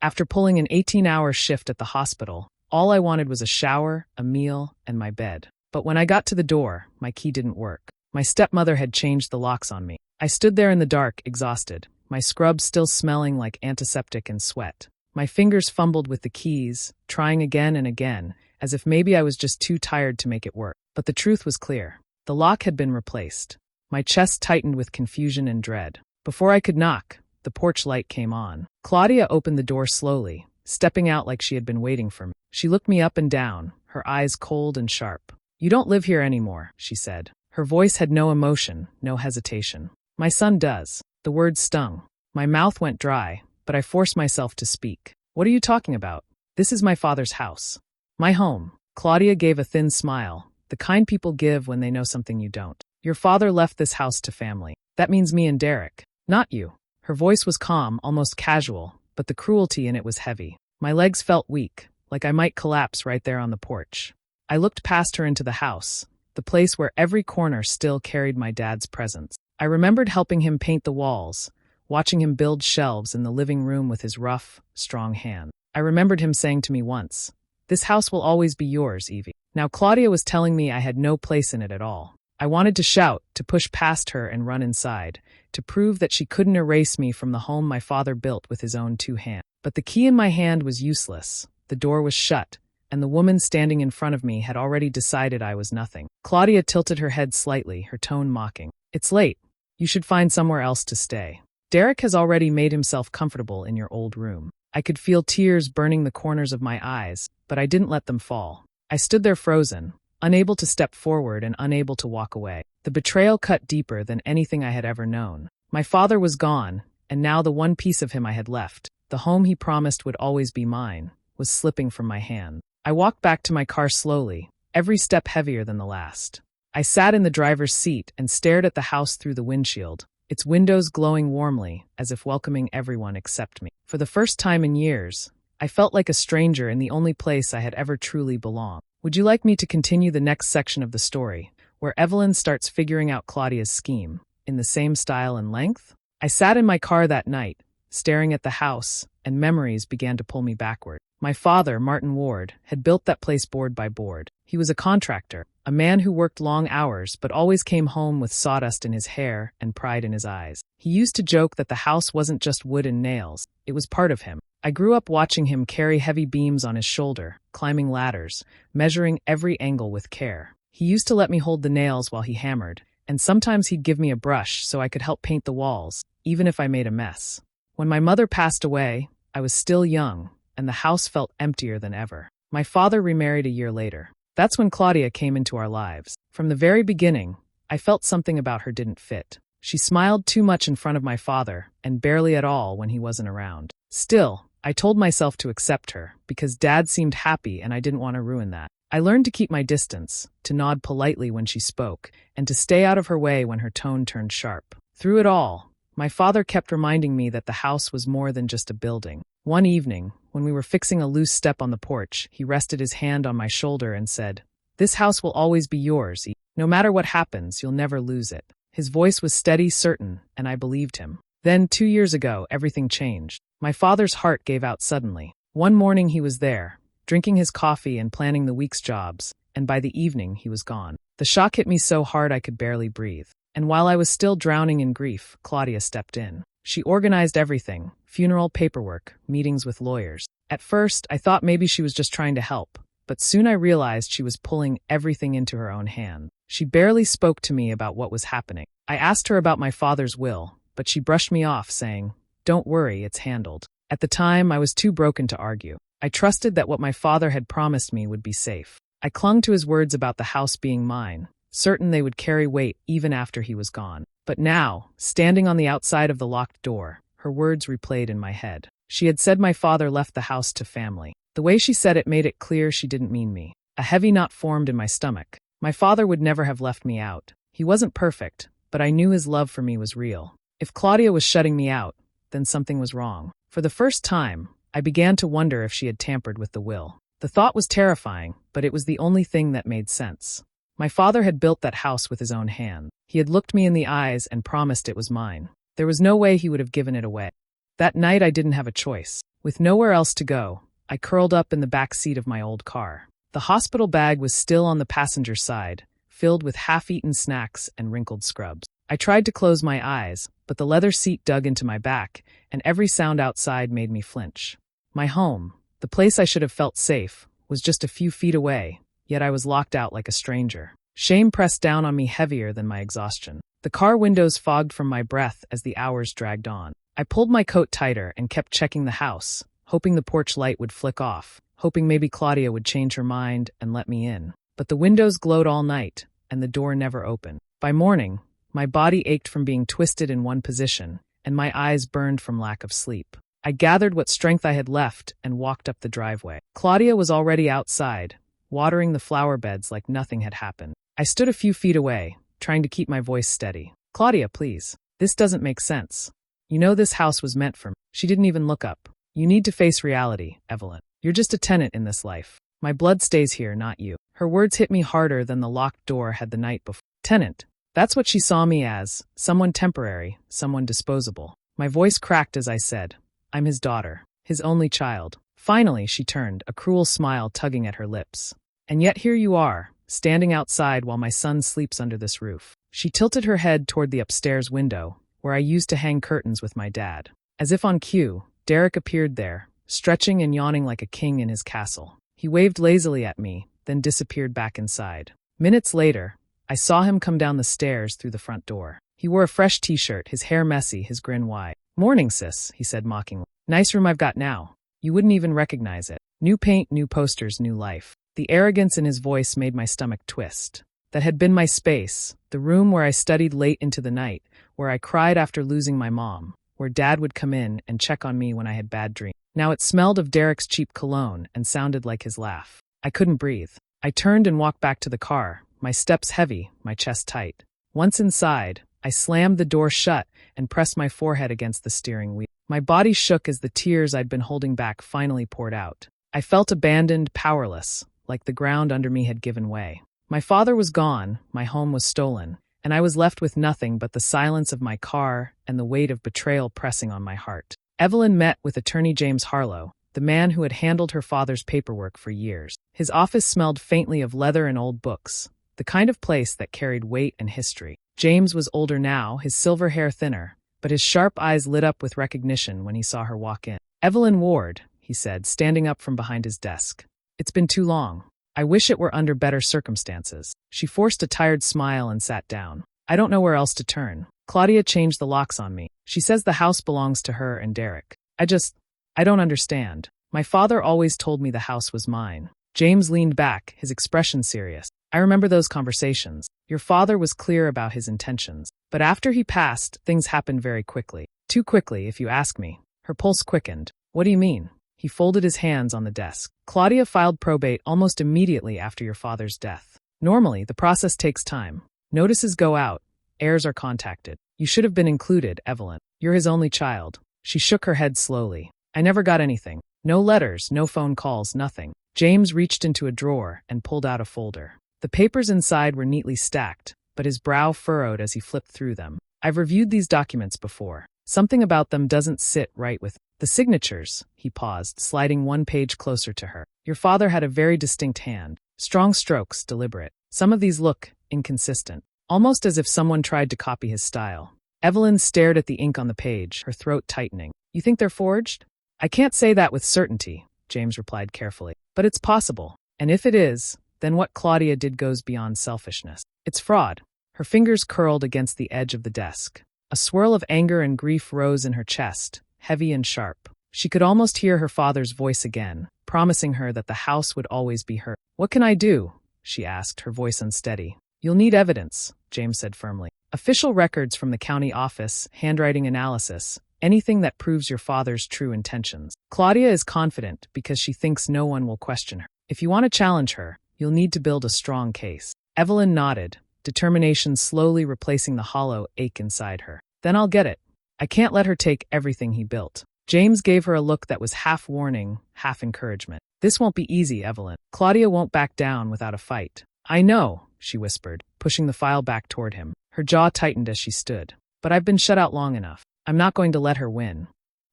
After pulling an 18-hour shift at the hospital, all I wanted was a shower, a meal, and my bed. But when I got to the door, my key didn't work. My stepmother had changed the locks on me. I stood there in the dark, exhausted, my scrub still smelling like antiseptic and sweat. My fingers fumbled with the keys, trying again and again, as if maybe I was just too tired to make it work. But the truth was clear. The lock had been replaced. My chest tightened with confusion and dread. Before I could knock, the porch light came on. Claudia opened the door slowly, stepping out like she had been waiting for me. She looked me up and down, her eyes cold and sharp. "You don't live here anymore," she said. Her voice had no emotion, no hesitation. "My son does." The words stung. My mouth went dry, but I forced myself to speak. "What are you talking about? This is my father's house. My home." Claudia gave a thin smile, the kind people give when they know something you don't. "Your father left this house to family. That means me and Derek. Not you." Her voice was calm, almost casual, but the cruelty in it was heavy. My legs felt weak, like I might collapse right there on the porch. I looked past her into the house, the place where every corner still carried my dad's presence. I remembered helping him paint the walls, watching him build shelves in the living room with his rough, strong hand. I remembered him saying to me once, "This house will always be yours, Evie." Now Claudia was telling me I had no place in it at all. I wanted to shout, to push past her and run inside, to prove that she couldn't erase me from the home my father built with his own 2 hands. But the key in my hand was useless. The door was shut, and the woman standing in front of me had already decided I was nothing. Claudia tilted her head slightly, her tone mocking. "It's late. You should find somewhere else to stay. Derek has already made himself comfortable in your old room." I could feel tears burning the corners of my eyes, but I didn't let them fall. I stood there frozen, unable to step forward and unable to walk away. The betrayal cut deeper than anything I had ever known. My father was gone, and now the one piece of him I had left, the home he promised would always be mine, was slipping from my hand. I walked back to my car slowly, every step heavier than the last. I sat in the driver's seat and stared at the house through the windshield, its windows glowing warmly, as if welcoming everyone except me. For the first time in years, I felt like a stranger in the only place I had ever truly belonged. Would you like me to continue the next section of the story, where Evelyn starts figuring out Claudia's scheme, in the same style and length? I sat in my car that night, staring at the house, and memories began to pull me backward. My father, Martin Ward, had built that place board by board. He was a contractor, a man who worked long hours but always came home with sawdust in his hair and pride in his eyes. He used to joke that the house wasn't just wood and nails, it was part of him. I grew up watching him carry heavy beams on his shoulder, climbing ladders, measuring every angle with care. He used to let me hold the nails while he hammered, and sometimes he'd give me a brush so I could help paint the walls, even if I made a mess. When my mother passed away, I was still young, and the house felt emptier than ever. My father remarried a year later. That's when Claudia came into our lives. From the very beginning, I felt something about her didn't fit. She smiled too much in front of my father, and barely at all when he wasn't around. Still, I told myself to accept her, because Dad seemed happy and I didn't want to ruin that. I learned to keep my distance, to nod politely when she spoke, and to stay out of her way when her tone turned sharp. Through it all, my father kept reminding me that the house was more than just a building. One evening, when we were fixing a loose step on the porch, he rested his hand on my shoulder and said, "This house will always be yours. No matter what happens, you'll never lose it." His voice was steady, certain, and I believed him. Then, 2 years ago, everything changed. My father's heart gave out suddenly. One morning he was there, drinking his coffee and planning the week's jobs, and by the evening he was gone. The shock hit me so hard I could barely breathe. And while I was still drowning in grief, Claudia stepped in. She organized everything, funeral paperwork, meetings with lawyers. At first, I thought maybe she was just trying to help, but soon I realized she was pulling everything into her own hand. She barely spoke to me about what was happening. I asked her about my father's will, but she brushed me off, saying, "Don't worry, it's handled." At the time, I was too broken to argue. I trusted that what my father had promised me would be safe. I clung to his words about the house being mine, certain they would carry weight even after he was gone. But now, standing on the outside of the locked door, her words replayed in my head. She had said my father left the house to family. The way she said it made it clear she didn't mean me. A heavy knot formed in my stomach. My father would never have left me out. He wasn't perfect, but I knew his love for me was real. If Claudia was shutting me out, then something was wrong. For the first time, I began to wonder if she had tampered with the will. The thought was terrifying, but it was the only thing that made sense. My father had built that house with his own hand. He had looked me in the eyes and promised it was mine. There was no way he would have given it away. That night I didn't have a choice. With nowhere else to go, I curled up in the back seat of my old car. The hospital bag was still on the passenger side, filled with half-eaten snacks and wrinkled scrubs. I tried to close my eyes, but the leather seat dug into my back, and every sound outside made me flinch. My home, the place I should have felt safe, was just a few feet away, yet I was locked out like a stranger. Shame pressed down on me heavier than my exhaustion. The car windows fogged from my breath as the hours dragged on. I pulled my coat tighter and kept checking the house, hoping the porch light would flick off, hoping maybe Claudia would change her mind and let me in. But the windows glowed all night, and the door never opened. By morning, my body ached from being twisted in one position, and my eyes burned from lack of sleep. I gathered what strength I had left and walked up the driveway. Claudia was already outside, watering the flower beds like nothing had happened. I stood a few feet away, trying to keep my voice steady. "Claudia, please. This doesn't make sense. You know this house was meant for me." She didn't even look up. "You need to face reality, Evelyn. You're just a tenant in this life. My blood stays here, not you." Her words hit me harder than the locked door had the night before. Tenant. That's what she saw me as. Someone temporary, someone disposable. My voice cracked as I said, "I'm his daughter, his only child." Finally, she turned, a cruel smile tugging at her lips. "And yet here you are, standing outside while my son sleeps under this roof." She tilted her head toward the upstairs window, where I used to hang curtains with my dad. As if on cue, Derek appeared there, stretching and yawning like a king in his castle. He waved lazily at me, then disappeared back inside. Minutes later, I saw him come down the stairs through the front door. He wore a fresh t-shirt, his hair messy, his grin wide. "Morning, sis," he said mockingly. "Nice room I've got now. You wouldn't even recognize it. New paint, new posters, new life." The arrogance in his voice made my stomach twist. That had been my space, the room where I studied late into the night, where I cried after losing my mom, where Dad would come in and check on me when I had bad dreams. Now it smelled of Derek's cheap cologne and sounded like his laugh. I couldn't breathe. I turned and walked back to the car, my steps heavy, my chest tight. Once inside, I slammed the door shut and pressed my forehead against the steering wheel. My body shook as the tears I'd been holding back finally poured out. I felt abandoned, powerless, like the ground under me had given way. My father was gone, my home was stolen, and I was left with nothing but the silence of my car and the weight of betrayal pressing on my heart. Evelyn met with attorney James Harlow, the man who had handled her father's paperwork for years. His office smelled faintly of leather and old books, the kind of place that carried weight and history. James was older now, his silver hair thinner, but his sharp eyes lit up with recognition when he saw her walk in. "Evelyn Ward," he said, standing up from behind his desk. "It's been too long. I wish it were under better circumstances." She forced a tired smile and sat down. "I don't know where else to turn. Claudia changed the locks on me. She says the house belongs to her and Derek. I don't understand. My father always told me the house was mine." James leaned back, his expression serious. "I remember those conversations. Your father was clear about his intentions. But after he passed, things happened very quickly. Too quickly, if you ask me." Her pulse quickened. "What do you mean?" He folded his hands on the desk. "Claudia filed probate almost immediately after your father's death. Normally, the process takes time. Notices go out. Heirs are contacted. You should have been included, Evelyn. You're his only child." She shook her head slowly. "I never got anything. No letters, no phone calls, nothing." James reached into a drawer and pulled out a folder. The papers inside were neatly stacked, but his brow furrowed as he flipped through them. "I've reviewed these documents before. Something about them doesn't sit right with the signatures." He paused, sliding one page closer to her. "Your father had a very distinct hand. Strong strokes, deliberate. Some of these look inconsistent, almost as if someone tried to copy his style." Evelyn stared at the ink on the page, her throat tightening. "You think they're forged?" "I can't say that with certainty," James replied carefully. "But it's possible. And if it is, then what Claudia did goes beyond selfishness. It's fraud." Her fingers curled against the edge of the desk. A swirl of anger and grief rose in her chest, heavy and sharp. She could almost hear her father's voice again, promising her that the house would always be hers. "What can I do?" she asked, her voice unsteady. "You'll need evidence," James said firmly. "Official records from the county office, handwriting analysis, anything that proves your father's true intentions. Claudia is confident because she thinks no one will question her. If you want to challenge her, you'll need to build a strong case." Evelyn nodded, determination slowly replacing the hollow ache inside her. "Then I'll get it. I can't let her take everything he built." James gave her a look that was half warning, half encouragement. "This won't be easy, Evelyn. Claudia won't back down without a fight." "I know," she whispered, pushing the file back toward him. Her jaw tightened as she stood. "But I've been shut out long enough. I'm not going to let her win.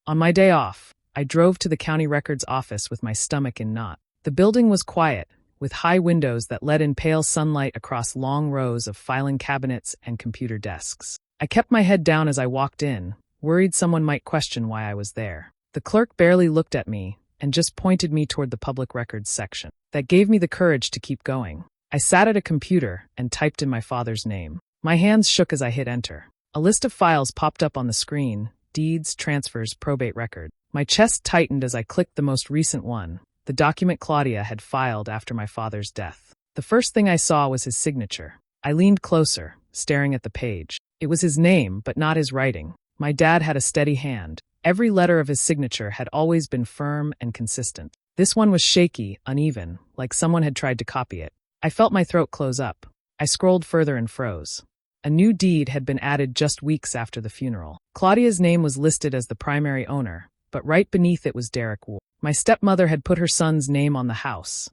On my day off, I drove to the county records office with my stomach in knots. The building was quiet, with high windows that let in pale sunlight across long rows of filing cabinets and computer desks. I kept my head down as I walked in, worried someone might question why I was there. The clerk barely looked at me and just pointed me toward the public records section. That gave me the courage to keep going. I sat at a computer and typed in my father's name. My hands shook as I hit enter. A list of files popped up on the screen: deeds, transfers, probate record. My chest tightened as I clicked the most recent one, the document Claudia had filed after my father's death. The first thing I saw was his signature. I leaned closer, staring at the page. It was his name, but not his writing. My dad had a steady hand. Every letter of his signature had always been firm and consistent. This one was shaky, uneven, like someone had tried to copy it. I felt my throat close up. I scrolled further and froze. A new deed had been added just weeks after the funeral. Claudia's name was listed as the primary owner, but right beneath it was Derek Wool. My stepmother had put her son's name on the house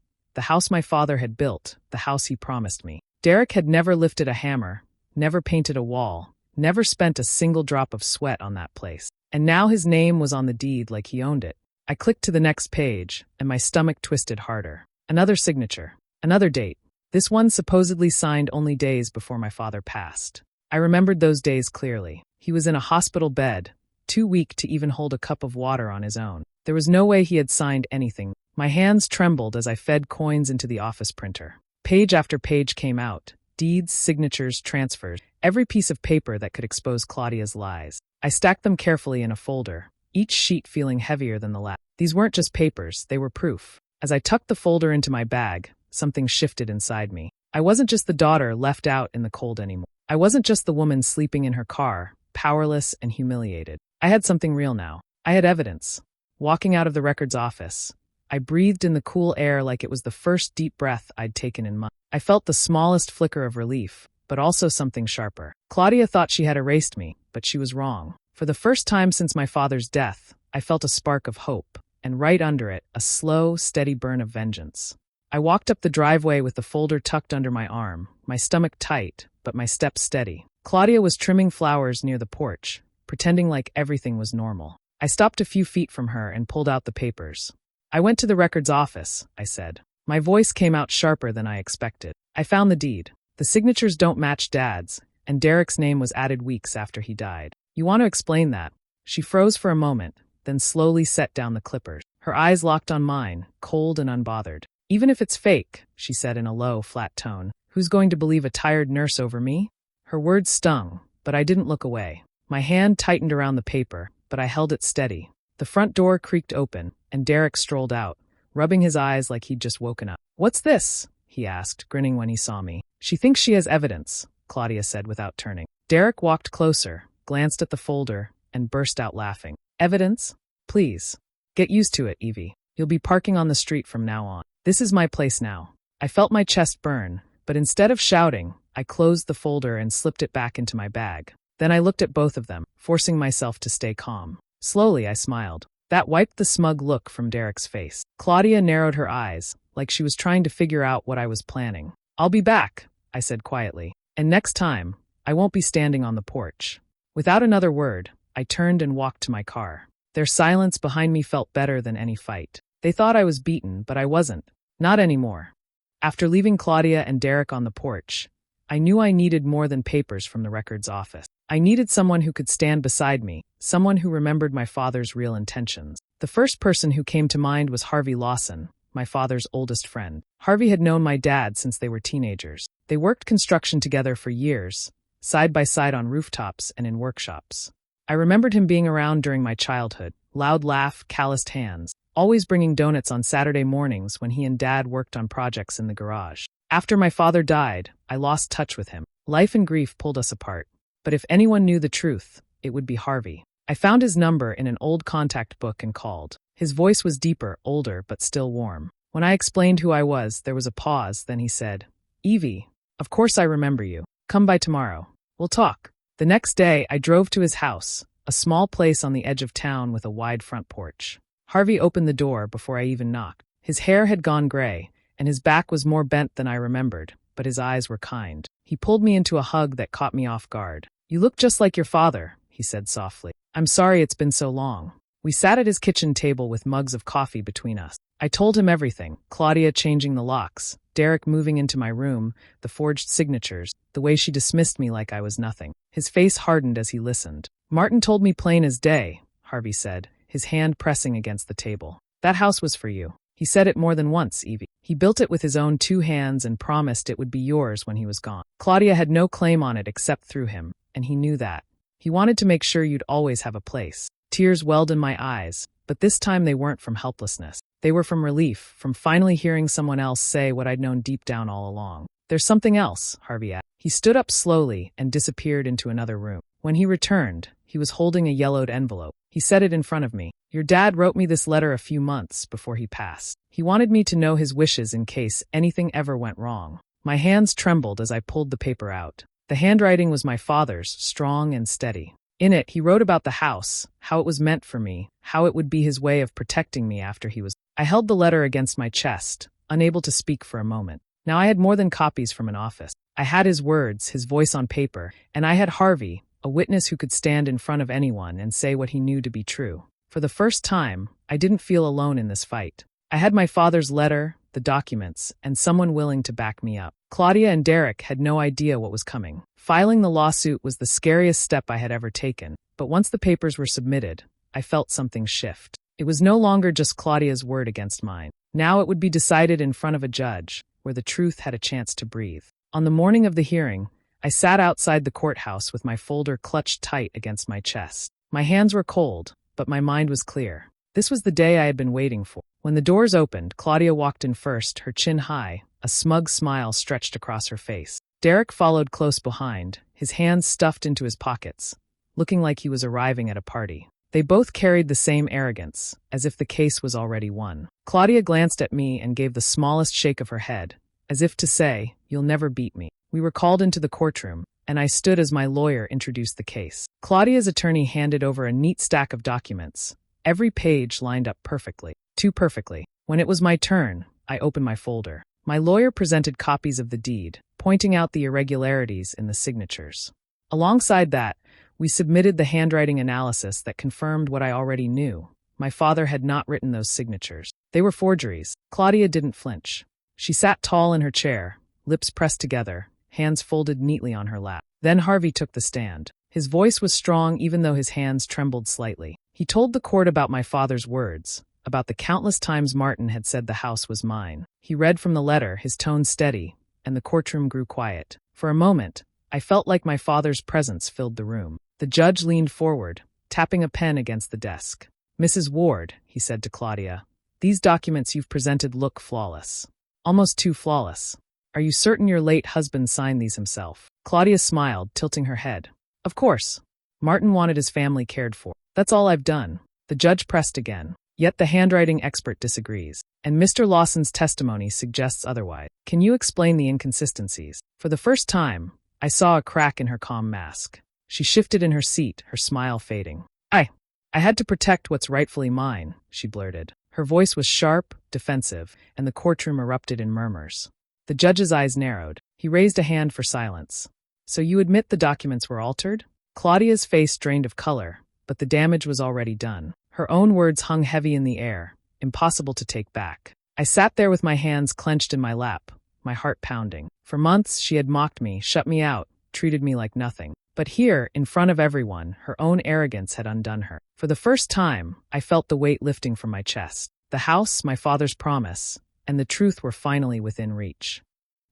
my father had built, the house he promised me. Derek had never lifted a hammer, never painted a wall, never spent a single drop of sweat on that place. And now his name was on the deed like he owned it. I clicked to the next page, and my stomach twisted harder. Another signature. Another date. This one supposedly signed only days before my father passed. I remembered those days clearly. He was in a hospital bed, too weak to even hold a cup of water on his own. There was no way he had signed anything. My hands trembled as I fed coins into the office printer. Page after page came out. Deeds, signatures, transfers. Every piece of paper that could expose Claudia's lies. I stacked them carefully in a folder, each sheet feeling heavier than the last. These weren't just papers, they were proof. As I tucked the folder into my bag, something shifted inside me. I wasn't just the daughter left out in the cold anymore. I wasn't just the woman sleeping in her car, powerless and humiliated. I had something real now. I had evidence. Walking out of the records office, I breathed in the cool air like it was the first deep breath I'd taken in months. I felt the smallest flicker of relief, but also something sharper. Claudia thought she had erased me, but she was wrong. For the first time since my father's death, I felt a spark of hope, and right under it, a slow, steady burn of vengeance. I walked up the driveway with the folder tucked under my arm, my stomach tight, but my steps steady. Claudia was trimming flowers near the porch, pretending like everything was normal. I stopped a few feet from her and pulled out the papers. "I went to the records office," I said. My voice came out sharper than I expected. "I found the deed. The signatures don't match Dad's, and Derek's name was added weeks after he died. You want to explain that?" She froze for a moment, then slowly set down the clippers. Her eyes locked on mine, cold and unbothered. "Even if it's fake," she said in a low, flat tone, "who's going to believe a tired nurse over me?" Her words stung, but I didn't look away. My hand tightened around the paper, but I held it steady. The front door creaked open, and Derek strolled out, rubbing his eyes like he'd just woken up. "What's this?" he asked, grinning when he saw me. "She thinks she has evidence," Claudia said without turning. Derek walked closer, glanced at the folder, and burst out laughing. "Evidence? Please. Get used to it, Evie. You'll be parking on the street from now on. This is my place now." I felt my chest burn, but instead of shouting, I closed the folder and slipped it back into my bag. Then I looked at both of them, forcing myself to stay calm. Slowly, I smiled. That wiped the smug look from Derek's face. Claudia narrowed her eyes, like she was trying to figure out what I was planning. "I'll be back," I said quietly. "And next time, I won't be standing on the porch." Without another word, I turned and walked to my car. Their silence behind me felt better than any fight. They thought I was beaten, but I wasn't. Not anymore. After leaving Claudia and Derek on the porch, I knew I needed more than papers from the records office. I needed someone who could stand beside me, someone who remembered my father's real intentions. The first person who came to mind was Harvey Lawson, my father's oldest friend. Harvey had known my dad since they were teenagers. They worked construction together for years, side by side on rooftops and in workshops. I remembered him being around during my childhood, loud laugh, calloused hands, always bringing donuts on Saturday mornings when he and Dad worked on projects in the garage. After my father died, I lost touch with him. Life and grief pulled us apart. But if anyone knew the truth, it would be Harvey. I found his number in an old contact book and called. His voice was deeper, older, but still warm. When I explained who I was, there was a pause, then he said, "Evie, of course I remember you. Come by tomorrow. We'll talk." The next day, I drove to his house, a small place on the edge of town with a wide front porch. Harvey opened the door before I even knocked. His hair had gone gray, and his back was more bent than I remembered, but his eyes were kind. He pulled me into a hug that caught me off guard. "You look just like your father," he said softly. "I'm sorry it's been so long." We sat at his kitchen table with mugs of coffee between us. I told him everything, Claudia changing the locks, Derek moving into my room, the forged signatures, the way she dismissed me like I was nothing. His face hardened as he listened. Martin told me plain as day, Harvey said, his hand pressing against the table. That house was for you. He said it more than once, Evie. He built it with his own 2 hands and promised it would be yours when he was gone. Claudia had no claim on it except through him, and he knew that. He wanted to make sure you'd always have a place. Tears welled in my eyes, but this time they weren't from helplessness. They were from relief, from finally hearing someone else say what I'd known deep down all along. There's something else, Harvey added. He stood up slowly and disappeared into another room. When he returned, he was holding a yellowed envelope. He set it in front of me. Your dad wrote me this letter a few months before he passed. He wanted me to know his wishes in case anything ever went wrong. My hands trembled as I pulled the paper out. The handwriting was my father's, strong and steady. In it, he wrote about the house, how it was meant for me, how it would be his way of protecting me after he was. I held the letter against my chest, unable to speak for a moment. Now I had more than copies from an office. I had his words, his voice on paper, and I had Harvey, a witness who could stand in front of anyone and say what he knew to be true. For the first time, I didn't feel alone in this fight. I had my father's letter, the documents, and someone willing to back me up. Claudia and Derek had no idea what was coming. Filing the lawsuit was the scariest step I had ever taken, but once the papers were submitted, I felt something shift. It was no longer just Claudia's word against mine. Now it would be decided in front of a judge, where the truth had a chance to breathe. On the morning of the hearing, I sat outside the courthouse with my folder clutched tight against my chest. My hands were cold, but my mind was clear. This was the day I had been waiting for. When the doors opened, Claudia walked in first, her chin high, a smug smile stretched across her face. Derek followed close behind, his hands stuffed into his pockets, looking like he was arriving at a party. They both carried the same arrogance, as if the case was already won. Claudia glanced at me and gave the smallest shake of her head, as if to say, "You'll never beat me." We were called into the courtroom, and I stood as my lawyer introduced the case. Claudia's attorney handed over a neat stack of documents, every page lined up perfectly, too perfectly. When it was my turn, I opened my folder. My lawyer presented copies of the deed, pointing out the irregularities in the signatures. Alongside that, we submitted the handwriting analysis that confirmed what I already knew. My father had not written those signatures. They were forgeries. Claudia didn't flinch. She sat tall in her chair, lips pressed together, hands folded neatly on her lap. Then Harvey took the stand. His voice was strong even though his hands trembled slightly. He told the court about my father's words, about the countless times Martin had said the house was mine. He read from the letter, his tone steady, and the courtroom grew quiet. For a moment, I felt like my father's presence filled the room. The judge leaned forward, tapping a pen against the desk. "Mrs. Ward," he said to Claudia, "these documents you've presented look flawless. Almost too flawless. Are you certain your late husband signed these himself?" Claudia smiled, tilting her head. "Of course. Martin wanted his family cared for. That's all I've done." The judge pressed again. Yet the handwriting expert disagrees, and Mr. Lawson's testimony suggests otherwise. "Can you explain the inconsistencies?" For the first time, I saw a crack in her calm mask. She shifted in her seat, her smile fading. I had to protect what's rightfully mine," she blurted. Her voice was sharp, defensive, and the courtroom erupted in murmurs. The judge's eyes narrowed. He raised a hand for silence. "So you admit the documents were altered?" Claudia's face drained of color, but the damage was already done. Her own words hung heavy in the air, impossible to take back. I sat there with my hands clenched in my lap, my heart pounding. For months she had mocked me, shut me out, treated me like nothing. But here, in front of everyone, her own arrogance had undone her. For the first time, I felt the weight lifting from my chest. The house, my father's promise, and the truth were finally within reach.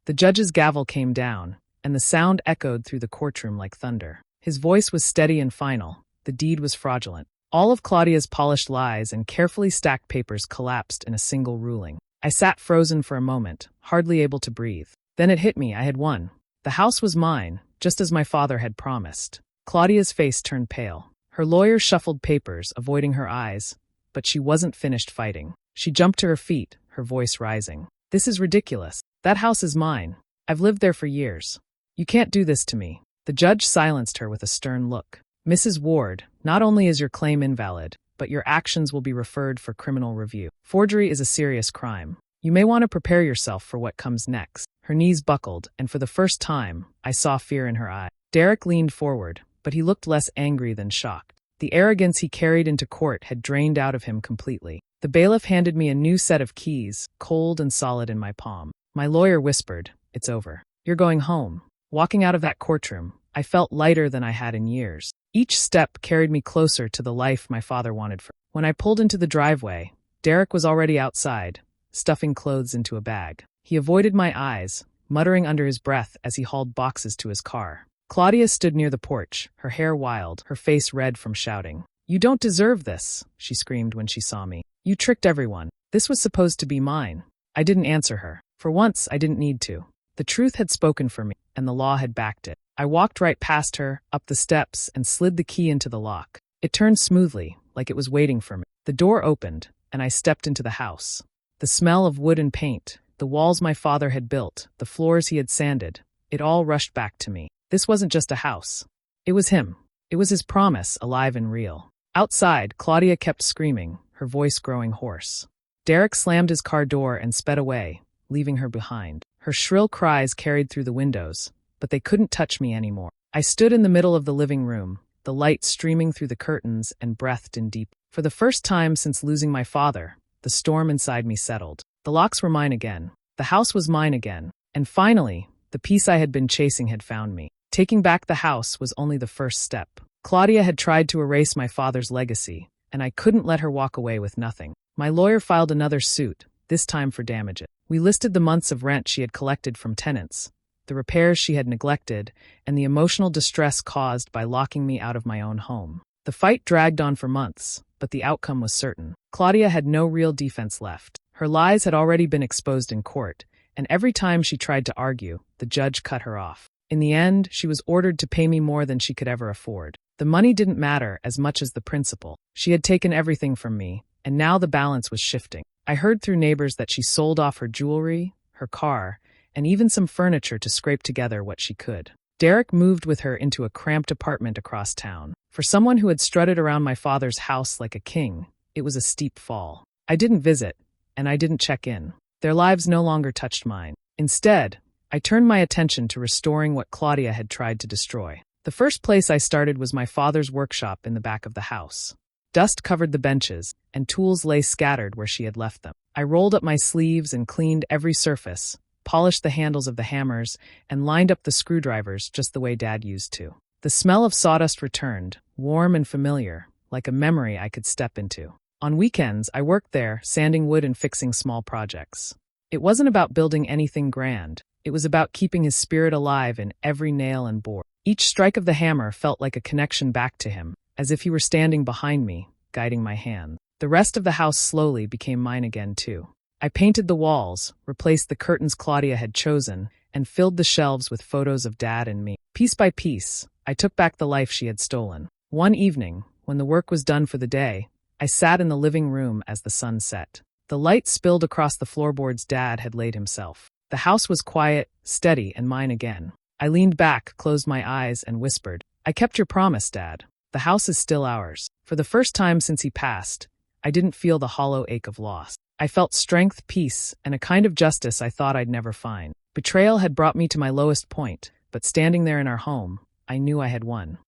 The judge's gavel came down, and the sound echoed through the courtroom like thunder. His voice was steady and final. The deed was fraudulent. All of Claudia's polished lies and carefully stacked papers collapsed in a single ruling. I sat frozen for a moment, hardly able to breathe. Then it hit me, I had won. The house was mine, just as my father had promised. Claudia's face turned pale. Her lawyer shuffled papers, avoiding her eyes, but she wasn't finished fighting. She jumped to her feet, her voice rising. "This is ridiculous. That house is mine. I've lived there for years. You can't do this to me." The judge silenced her with a stern look. "Mrs. Ward, not only is your claim invalid, but your actions will be referred for criminal review. Forgery is a serious crime. You may want to prepare yourself for what comes next." Her knees buckled, and for the first time, I saw fear in her eye. Derek leaned forward, but he looked less angry than shocked. The arrogance he carried into court had drained out of him completely. The bailiff handed me a new set of keys, cold and solid in my palm. My lawyer whispered, "It's over. You're going home." Walking out of that courtroom, I felt lighter than I had in years. Each step carried me closer to the life my father wanted for me. When I pulled into the driveway, Derek was already outside, stuffing clothes into a bag. He avoided my eyes, muttering under his breath as he hauled boxes to his car. Claudia stood near the porch, her hair wild, her face red from shouting. "You don't deserve this," she screamed when she saw me. "You tricked everyone. This was supposed to be mine." I didn't answer her. For once, I didn't need to. The truth had spoken for me, and the law had backed it. I walked right past her, up the steps, and slid the key into the lock. It turned smoothly, like it was waiting for me. The door opened, and I stepped into the house. The smell of wood and paint, the walls my father had built, the floors he had sanded, it all rushed back to me. This wasn't just a house. It was him. It was his promise, alive and real. Outside, Claudia kept screaming, her voice growing hoarse. Derek slammed his car door and sped away, leaving her behind. Her shrill cries carried through the windows, but they couldn't touch me anymore. I stood in the middle of the living room, the light streaming through the curtains, and breathed in deep. For the first time since losing my father, the storm inside me settled. The locks were mine again. The house was mine again. And finally, the peace I had been chasing had found me. Taking back the house was only the first step. Claudia had tried to erase my father's legacy, and I couldn't let her walk away with nothing. My lawyer filed another suit, this time for damages. We listed the months of rent she had collected from tenants, the repairs she had neglected, and the emotional distress caused by locking me out of my own home. The fight dragged on for months, but the outcome was certain. Claudia had no real defense left. Her lies had already been exposed in court, and every time she tried to argue, the judge cut her off. In the end, she was ordered to pay me more than she could ever afford. The money didn't matter as much as the principle. She had taken everything from me, and now the balance was shifting. I heard through neighbors that she sold off her jewelry, her car, and even some furniture to scrape together what she could. Derek moved with her into a cramped apartment across town. For someone who had strutted around my father's house like a king, it was a steep fall. I didn't visit, and I didn't check in. Their lives no longer touched mine. Instead, I turned my attention to restoring what Claudia had tried to destroy. The first place I started was my father's workshop in the back of the house. Dust covered the benches, and tools lay scattered where she had left them. I rolled up my sleeves and cleaned every surface, polished the handles of the hammers, and lined up the screwdrivers just the way Dad used to. The smell of sawdust returned, warm and familiar, like a memory I could step into. On weekends, I worked there, sanding wood and fixing small projects. It wasn't about building anything grand. It was about keeping his spirit alive in every nail and board. Each strike of the hammer felt like a connection back to him, as if he were standing behind me, guiding my hand. The rest of the house slowly became mine again, too. I painted the walls, replaced the curtains Claudia had chosen, and filled the shelves with photos of Dad and me. Piece by piece, I took back the life she had stolen. One evening, when the work was done for the day, I sat in the living room as the sun set. The light spilled across the floorboards Dad had laid himself. The house was quiet, steady, and mine again. I leaned back, closed my eyes, and whispered, "I kept your promise, Dad. The house is still ours." For the first time since he passed, I didn't feel the hollow ache of loss. I felt strength, peace, and a kind of justice I thought I'd never find. Betrayal had brought me to my lowest point, but standing there in our home, I knew I had won.